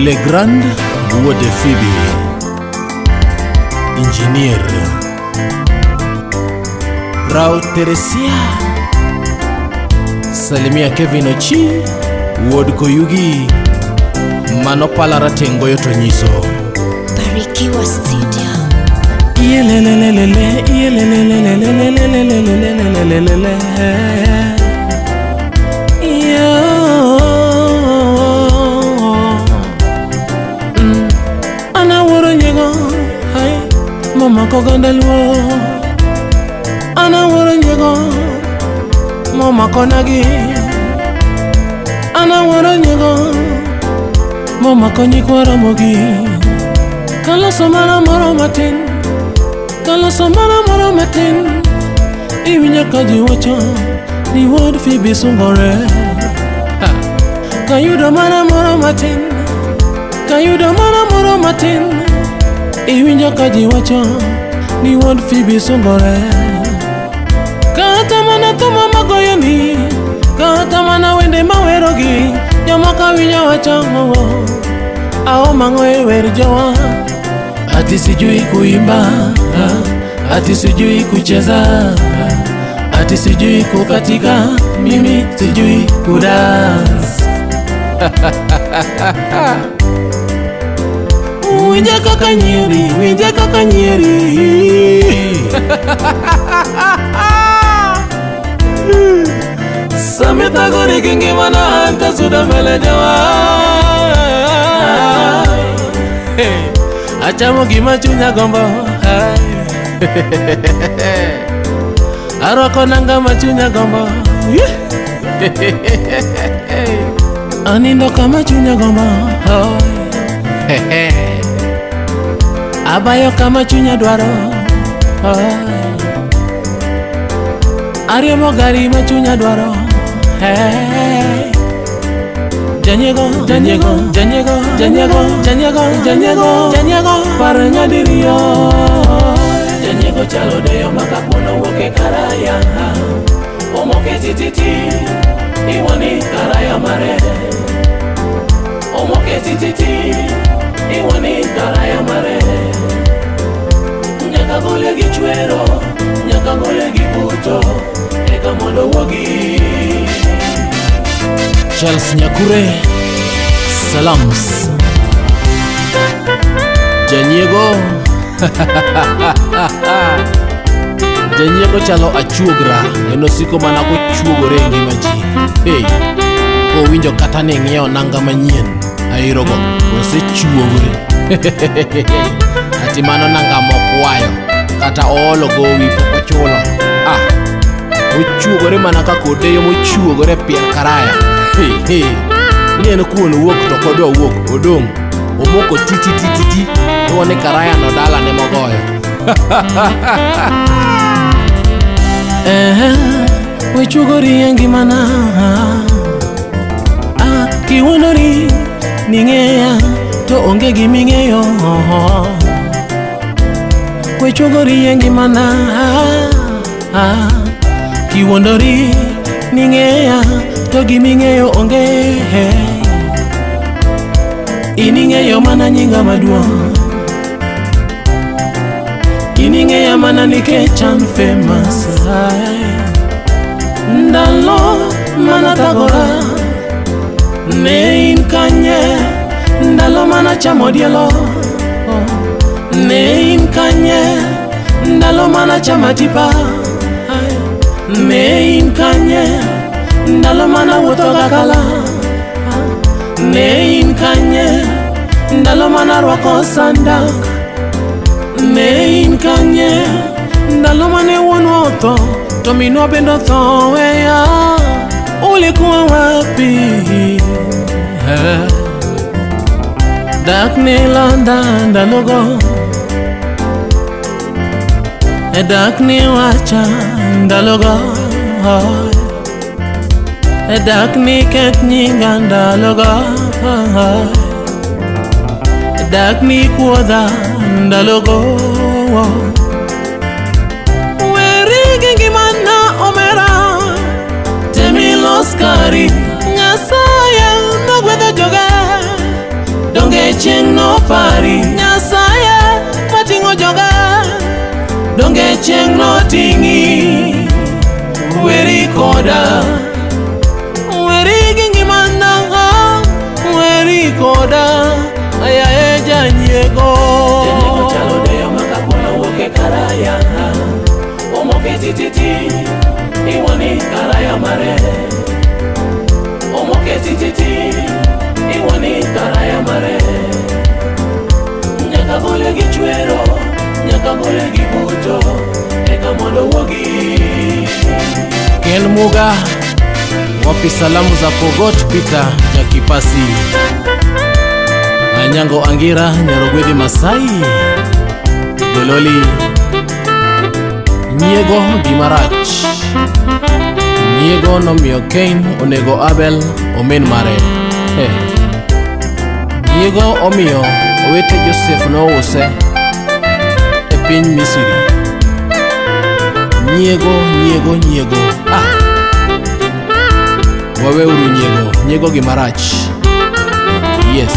Le Grand Wuod Phoebe, Ingenier Rao Teresia, Salimia Kevin Ochi, Wuod Koyugi, Mano Palara Tengo Yotonyiso, Barikiwa Studio. Yelelelelele, yelelelelelelelelelelelelelelelele. Ana woro nyego, hai, mama kogandalwo. Ana woro nyego, mama konagi. Ana woro nyego, mama konyikwara mogi. Kala somana moro matin, kala somana moro matin. Iwinya kaji wacho, ni Wuod Phoebe sungore. Kayudo mana moro matin, kayudo mana moro matin. Iwinjo kaji wacho, ni Wuod Phoebe sungore. Kata mana tuma magoyoni, kata mana wende mawerogi. Jomoko winjo wacho, ao mangoe wer jowa. Ati sijui kuimba, ati sijui kucheza, ati sijui kukatika, mimi sijui kudance. Winja kaka nyeri, winja kaka nyeri. Samita gori kingi mana anta suda mele jawa. Achamo gima chunya gombo. Arwako nanga machunya gombo. Anindo kama chunya gombo. Abayo kama chunya dwaro. Ariemo gari ma chunya dwaro. Janyego, janyego, janyego, janyego, janyego, janyego, janyego, para nyadirio. Janyego chalo deyo makapono woke karaya. Omoke tititi, iwani karaya mare. Omoke tititi, iwani karaya mare. Nyaka gole gi chwero, nyaka gole gi buto, eka mondo wogi. Charles Nyakure, salams. Janyego, Janyego chalo achuogra, enosiko mana kochuogore ngima ji. Hey, ko winjo kata ni ng'iewo nanga manyien, airogo, osechuogore. Ati mano nanga mokwayo, kata oolo go wi pok ochulo. Ochuogore mana ka kodeyo mochuogore pier karaya. Nien kuon wuok to kodwa wuok odong. Omoko titi tuone karaya no dala ne mogoyo. Wechuogori engi mana. Kiwonori ning'eya to onge giming'eyo. Wechuogori engi mana. Kiwonori ning'eya to giming'eyo onge. Ining'eyo mana nyinga maduong'. Ining'eya mana nikech an famous. Ndalo mana thagora, ne in kanye. Ndalo mana chamo dielo, ne in kanye. Ndalo mana chama tipa, ne in kanye. Ndalo mana wuotho gakala, ne in kanye. Ndalo mana rwako sandak, ne in kanye. Ndalo mane wuonwa otho, to minwa bende otho weya. Ulikuwa wapi? Dak ni landa ndalogo, dak ni wacha ndalogo. Dak ni ket nyinga ndalogo. Dak ni kuodha ndalogo. Weri gengi mana omera, temi los kari. Nyasaye nogwedho joge, donge tingi weri koda weri gingi mananga weri koda aya janyego chalo de makapona woke karaya omoke tititi iwani karaya mare omoke tititi iwani karaya mare nyaka bole gichwero nyaka bole gibuto eka mondo wogi Ken Muga wapi salamu za Pogot Peter Jakipasi Anyango Angira Nyarogwedi Masai Gololi Nyego Gimarach Nyego nomiyo Cain onego Abel omen mare Nyego omiyo owete Joseph nouse e piny Misri Nyego waweuru Nyego Gimarach yes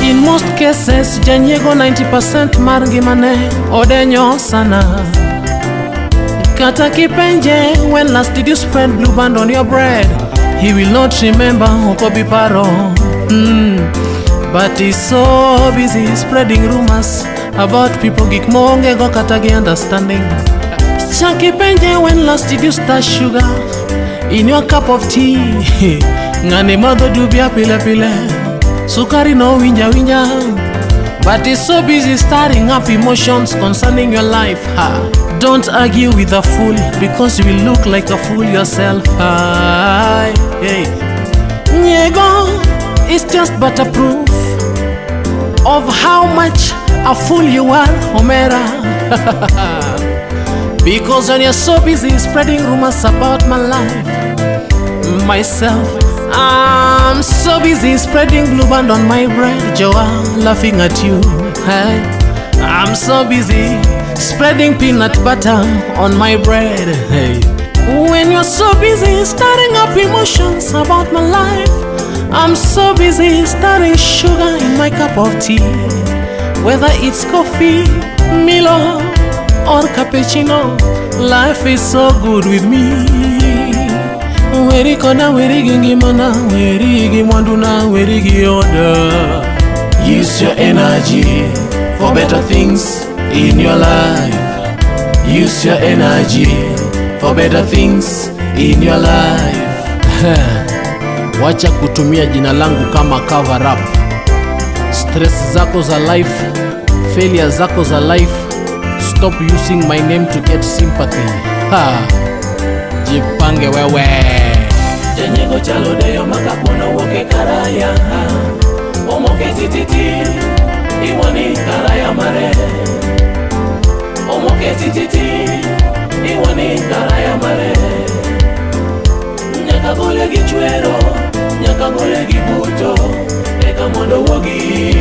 In most cases Janyego 90% mar ngimane odenyo sana Kata kipenje when last did you spread blue band on your bread He will not remember okobi paro But he's so busy spreading rumors about people gik monge go kata gi understanding Chaki penje when last did you start sugar in your cup of tea Ngani madho dubia pile pile Sukari no winja But he's so busy stirring up emotions concerning your life Don't argue with a fool because you will look like a fool yourself hey. Nyego is just but a proof of how much a fool you are, Homera Because when you're so busy spreading rumors about my life Myself I'm so busy spreading blue band on my bread Joa laughing at you hey. I'm so busy spreading peanut butter on my bread hey. When you're so busy stirring up emotions about my life I'm so busy stirring sugar in my cup of tea Whether it's coffee, Milo or cappuccino Life is so good with me Weri kona, weri gingi mana Weri gi mwanduna, weri gi order Use your energy for better things in your life Use your energy for better things in your life Wacha kutumia jina langu kama cover up Stress zako za life, failure zako za life Stop using my name to get sympathy Jipange wewe Janyego chalo deyo makapona woke karaya Omoke tititi iwani karaya mare Omoke tititi iwani karaya mare Nyaka bole gichwero Nyaka bole gibuto eka mondo wogi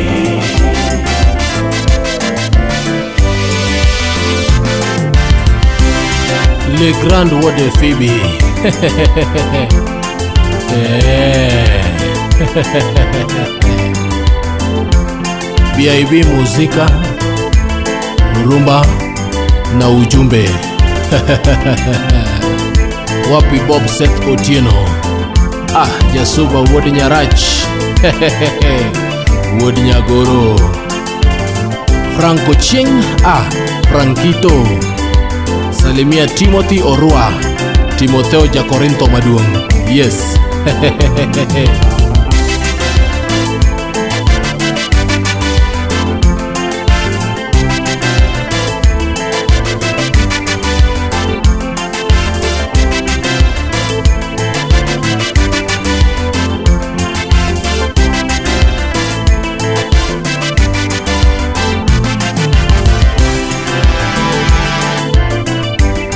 Le Grand Wode Phoebe BIB muzika rumba na ujumbe Wapi Bob Seth Otieno Jasuba Wodi Nyarach Wodi Nyagoro Franco Ching Frankito Salimia Timothy Orua Timotheo Jacorinto Maduong yes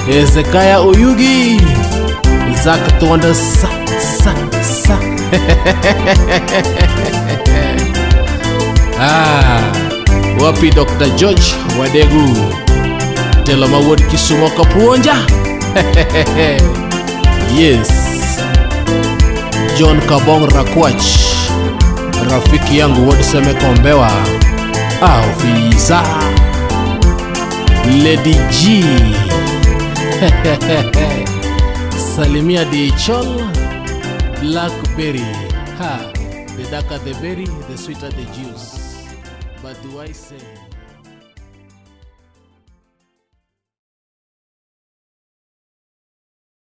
Ezekiah Oyugi Zak Tuanda sa Wapi Dr. George Wadegu Teloma Wodi Kisumo Kapuonja yes John Kabong Rakwach Rafiki yangu Wodi Seme Kombewa Officer Lady G Salimia de Chol Blackberry. The darker the berry, the sweeter the juice. But do I say